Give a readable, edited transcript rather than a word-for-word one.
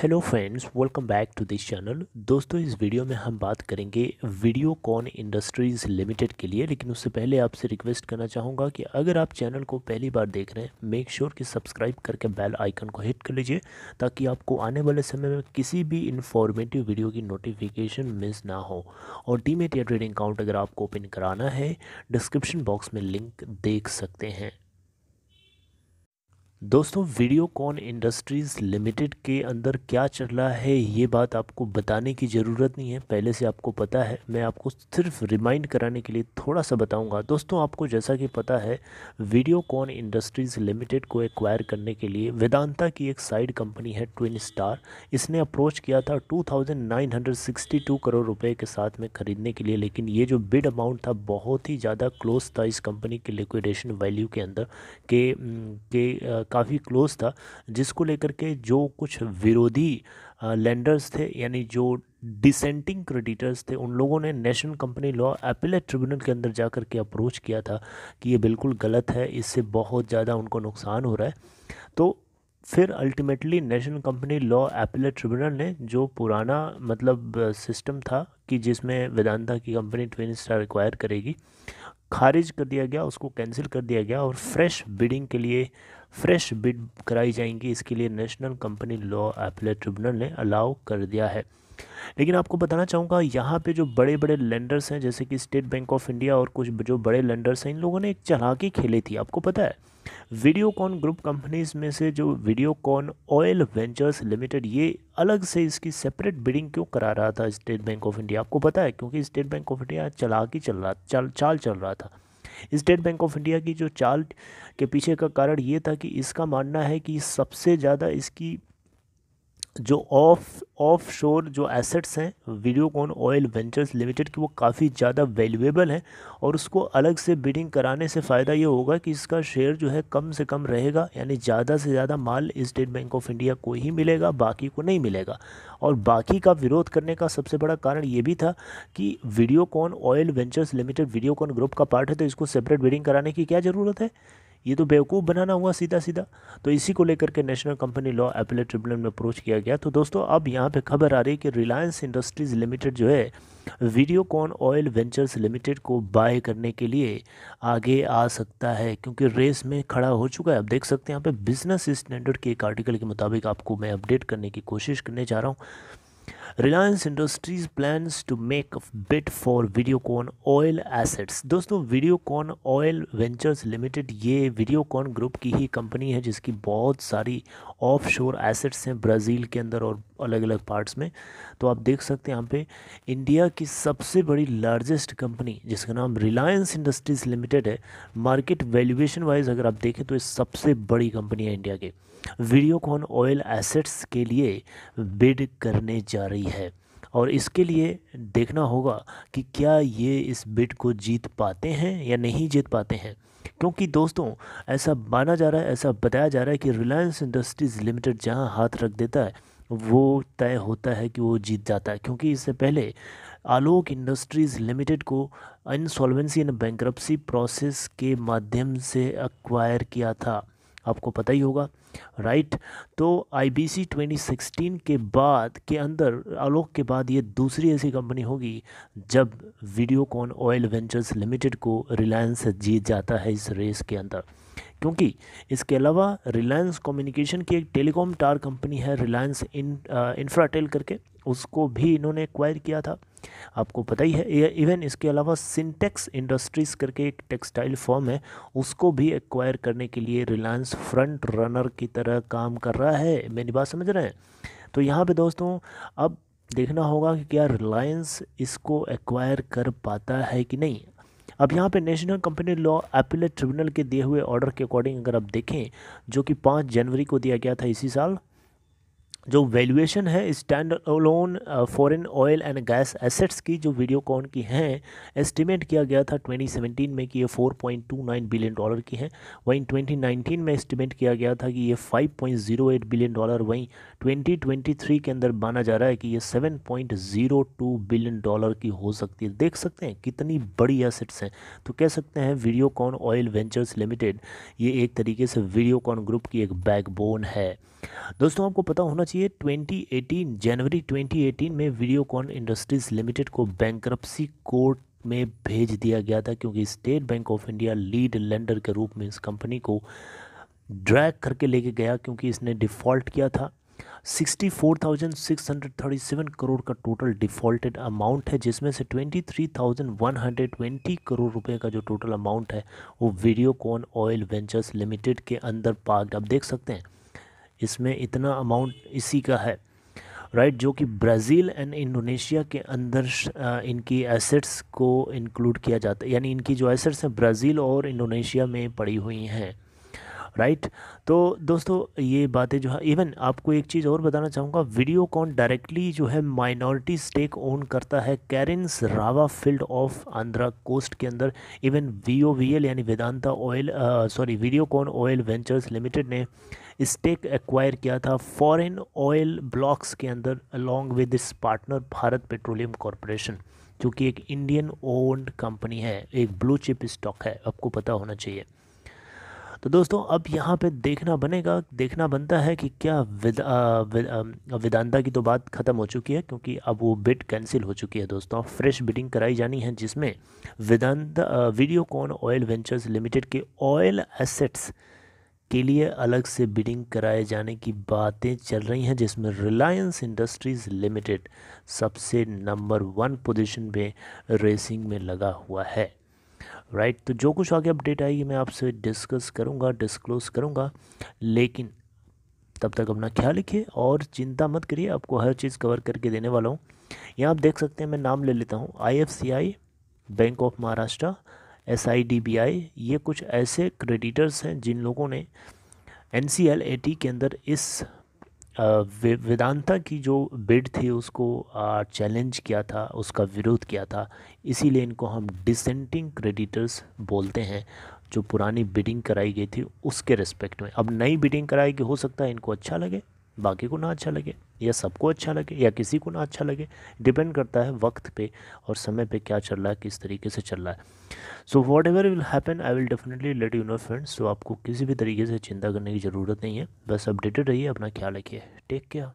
Hello friends, welcome back to this channel. दोस्तों, इस video में हम बात करेंगे वीडियोकॉन इंडस्ट्रीज़ लिमिटेड के लिए। लेकिन उससे पहले आपसे रिक्वेस्ट करना चाहूँगा कि अगर आप चैनल को पहली बार देख रहे हैं, मेक श्योर कि सब्सक्राइब करके बेल आइकन को हिट कर लीजिए, ताकि आपको आने वाले समय में किसी भी इंफॉर्मेटिव वीडियो की नोटिफिकेशन मिस ना हो। और डीमैट या ट्रेडिंग अकाउंट अगर आपको ओपन कराना है, डिस्क्रिप्शन बॉक्स में लिंक देख सकते हैं। दोस्तों, वीडियोकॉन इंडस्ट्रीज़ लिमिटेड के अंदर क्या चल रहा है ये बात आपको बताने की ज़रूरत नहीं है, पहले से आपको पता है। मैं आपको सिर्फ रिमाइंड कराने के लिए थोड़ा सा बताऊंगा। दोस्तों, आपको जैसा कि पता है, वीडियोकॉन इंडस्ट्रीज़ लिमिटेड को एक्वायर करने के लिए वेदांता की एक साइड कंपनी है ट्विन स्टार, इसने अप्रोच किया था 2962 करोड़ रुपए के साथ में ख़रीदने के लिए। लेकिन ये जो बिड अमाउंट था बहुत ही ज़्यादा क्लोज था इस कंपनी के लिक्विडेशन वैल्यू के अंदर के काफ़ी क्लोज था, जिसको लेकर के जो कुछ विरोधी लेंडर्स थे, यानी जो डिसेंटिंग क्रेडिटर्स थे, उन लोगों ने national company law appellate tribunal के अंदर जा कर के अप्रोच किया था कि ये बिल्कुल गलत है, इससे बहुत ज़्यादा उनको नुकसान हो रहा है। तो फिर ultimately national company law appellate tribunal ने जो पुराना सिस्टम था कि जिसमें वेदांता की कंपनी ट्विन स्टार एक्वायर करेगी, खारिज कर दिया गया, उसको कैंसिल कर दिया गया और फ्रेश बिडिंग के लिए फ्रेश बिड कराई जाएंगी। इसके लिए national company law appellate tribunal ने अलाउ कर दिया है। लेकिन आपको बताना चाहूँगा, यहाँ पे जो बड़े बड़े लेंडर्स हैं जैसे कि स्टेट बैंक ऑफ इंडिया और कुछ जो बड़े लेंडर्स हैं, इन लोगों ने एक चालाकी खेली थी। आपको पता है, वीडियोकॉन ग्रुप कंपनीज में से जो वीडियोकॉन ऑयल वेंचर्स लिमिटेड, ये अलग से इसकी सेपरेट बिडिंग क्यों करा रहा था स्टेट बैंक ऑफ इंडिया? आपको पता है, क्योंकि स्टेट बैंक ऑफ इंडिया चालाकी चाल चल रहा था। स्टेट बैंक ऑफ इंडिया की जो चाल के पीछे का कारण ये था कि इसका मानना है कि सबसे ज़्यादा इसकी जो ऑफ शोर जो एसेट्स हैं वीडियोकॉन ऑयल वेंचर्स लिमिटेड की, वो काफ़ी ज़्यादा वैल्यूएबल हैं। और उसको अलग से बिडिंग कराने से फ़ायदा ये होगा कि इसका शेयर जो है कम से कम रहेगा, यानी ज़्यादा से ज़्यादा माल स्टेट बैंक ऑफ इंडिया को ही मिलेगा, बाकी को नहीं मिलेगा। और बाकी का विरोध करने का सबसे बड़ा कारण ये भी था कि Videocon oil ventures limited Videocon group का पार्ट है, तो इसको सेपरेट बिडिंग कराने की क्या ज़रूरत है? ये तो बेवकूफ़ बनाना हुआ सीधा सीधा। तो इसी को लेकर के national company law appellate tribunal में अप्रोच किया गया। तो दोस्तों, अब यहाँ पे खबर आ रही है कि रिलायंस इंडस्ट्रीज़ लिमिटेड जो है वीडियोकॉन ऑयल वेंचर्स लिमिटेड को बाय करने के लिए आगे आ सकता है, क्योंकि रेस में खड़ा हो चुका है। आप देख सकते हैं यहाँ पे बिजनेस स्टैंडर्ड के एक आर्टिकल के मुताबिक आपको मैं अपडेट करने की कोशिश करने जा रहा हूँ। Reliance Industries plans to make bid for Videocon oil assets. दोस्तों, वीडियोकॉन ऑयल वेंचर्स लिमिटेड ये वीडियोकॉन ग्रुप की ही कंपनी है, जिसकी बहुत सारी ऑफशोर एसेट्स हैं ब्राज़ील के अंदर और अलग अलग पार्ट्स में। तो आप देख सकते हैं यहाँ पे इंडिया की सबसे बड़ी लार्जेस्ट कंपनी जिसका नाम रिलायंस इंडस्ट्रीज लिमिटेड है, मार्केट वैल्यूएशन वाइज अगर आप देखें तो ये सबसे बड़ी कंपनी है इंडिया के, वीडियोकॉन ऑयल एसेट्स के लिए बिड करने जा रही है। और इसके लिए देखना होगा कि क्या ये इस बिड को जीत पाते हैं या नहीं जीत पाते हैं। क्योंकि दोस्तों, ऐसा माना जा रहा है, ऐसा बताया जा रहा है कि रिलायंस इंडस्ट्रीज़ लिमिटेड जहां हाथ रख देता है वो तय होता है कि वो जीत जाता है। क्योंकि इससे पहले आलोक इंडस्ट्रीज़ लिमिटेड को इंसॉल्वेंसी एंड बैंक्रप्सी प्रोसेस के माध्यम से एक्वायर किया था, आपको पता ही होगा, राइट। तो आईबीसी 2016 के बाद के अंदर आलोक के बाद ये दूसरी ऐसी कंपनी होगी जब वीडियोकॉन ऑयल वेंचर्स लिमिटेड को रिलायंस जीत जाता है इस रेस के अंदर। क्योंकि इसके अलावा रिलायंस कम्युनिकेशन की एक टेलीकॉम टावर कंपनी है, रिलायंस इंफ्राटेल करके, उसको भी इन्होंने एक्वायर किया था, आपको पता ही है। इवन इसके अलावा सिंटेक्स इंडस्ट्रीज़ करके एक टेक्सटाइल फर्म है, उसको भी एक्वायर करने के लिए रिलायंस फ्रंट रनर की तरह काम कर रहा है। मेरी बात समझ रहे हैं? तो यहाँ पे दोस्तों, अब देखना होगा कि क्या रिलायंस इसको एक्वायर कर पाता है कि नहीं। अब यहाँ पे national company law appellate tribunal के दिए हुए ऑर्डर के अकॉर्डिंग अगर आप देखें, जो कि 5 जनवरी को दिया गया था इसी साल, जो वैल्यूएशन है stand alone foreign oil and gas assets की जो वीडियोकॉन की हैं, एस्टिमेट किया गया था 2017 में कि ये 4.29 बिलियन डॉलर की हैं। वहीं 2019 में एस्टिमेट किया गया था कि ये 5.08 बिलियन डॉलर, वहीं 2023 के अंदर माना जा रहा है कि ये 7.02 बिलियन डॉलर की हो सकती है। देख सकते हैं कितनी बड़ी एसेट्स हैं। तो कह सकते हैं वीडियोकॉन ऑयल वेंचर्स लिमिटेड ये एक तरीके से वीडियोकॉन ग्रुप की एक बैकबोन है। दोस्तों, आपको पता होना चाहिए चाहिए 2018 जनवरी 2018 में वीडियोकॉन इंडस्ट्रीज़ लिमिटेड को बैंक्रप्सी कोर्ट में भेज दिया गया था, क्योंकि state bank of India lead lender के रूप में इस कंपनी को ड्रैग करके लेके गया, क्योंकि इसने डिफ़ॉल्ट किया था। 64,637 करोड़ का टोटल डिफ़ॉल्टेड अमाउंट है, जिसमें से 23,120 करोड़ रुपए का जो टोटल अमाउंट है वो वीडियोकॉन ऑयल वेंचर्स लिमिटेड के अंदर पार्क्ड। आप देख सकते हैं इसमें इतना अमाउंट इसी का है, राइट, जो कि ब्राज़ील एंड इंडोनेशिया के अंदर इनकी एसेट्स को इंक्लूड किया जाता है, यानी इनकी जो एसेट्स हैं ब्राज़ील और इंडोनेशिया में पड़ी हुई हैं, राइट। तो दोस्तों ये बातें जो है, इवन आपको एक चीज़ और बताना चाहूँगा, वीडियोकॉन डायरेक्टली जो है माइनॉरिटी स्टेक ओन करता है Cairn's Ravva field of Andhra coast के अंदर। इवन VOVL यानी Vedanta oil Videocon oil ventures limited ने स्टेक एक्वायर किया था फॉरेन ऑयल ब्लॉक्स के अंदर along with this partner Bharat petroleum corporation, जो कि एक इंडियन ओन्ड कंपनी है, एक ब्लू चिप स्टॉक है, आपको पता होना चाहिए। तो दोस्तों अब यहाँ पे देखना बनता है कि क्या वेदांता की तो बात ख़त्म हो चुकी है, क्योंकि अब वो बिड कैंसिल हो चुकी है दोस्तों। अब फ्रेश बिडिंग कराई जानी है, जिसमें Vedanta Videocon oil ventures limited के ऑयल एसेट्स के लिए अलग से बिडिंग कराए जाने की बातें चल रही हैं, जिसमें रिलायंस इंडस्ट्रीज़ लिमिटेड सबसे नंबर 1 पोजीशन पे रेसिंग में लगा हुआ है, राइट। तो जो कुछ आगे अपडेट आएगी मैं आपसे डिस्क्लोज़ करूँगा, लेकिन तब तक अपना ख्याल रखिए और चिंता मत करिए, आपको हर चीज़ कवर करके देने वाला हूँ। यहाँ आप देख सकते हैं, मैं नाम ले लेता हूँ, IFCI, bank of Maharashtra, SIDBI, ये कुछ ऐसे क्रेडिटर्स हैं जिन लोगों ने NCLAT के अंदर इस वेदांता की जो बिड थी उसको चैलेंज किया था, उसका विरोध किया था। इसीलिए इनको हम डिसेंटिंग क्रेडिटर्स बोलते हैं, जो पुरानी बिडिंग कराई गई थी उसके रिस्पेक्ट में। अब नई बिडिंग कराई गई, हो सकता है इनको अच्छा लगे, बाकी को ना अच्छा लगे, या सबको अच्छा लगे, या किसी को ना अच्छा लगे, डिपेंड करता है वक्त पे और समय पे क्या चल रहा है, किस तरीके से चल रहा है। So what ever will happen I will definitely let you know friends. तो आपको किसी भी तरीके से चिंता करने की ज़रूरत नहीं है, बस अपडेटेड रहिए, अपना ख्याल रखिए, टेक केयर।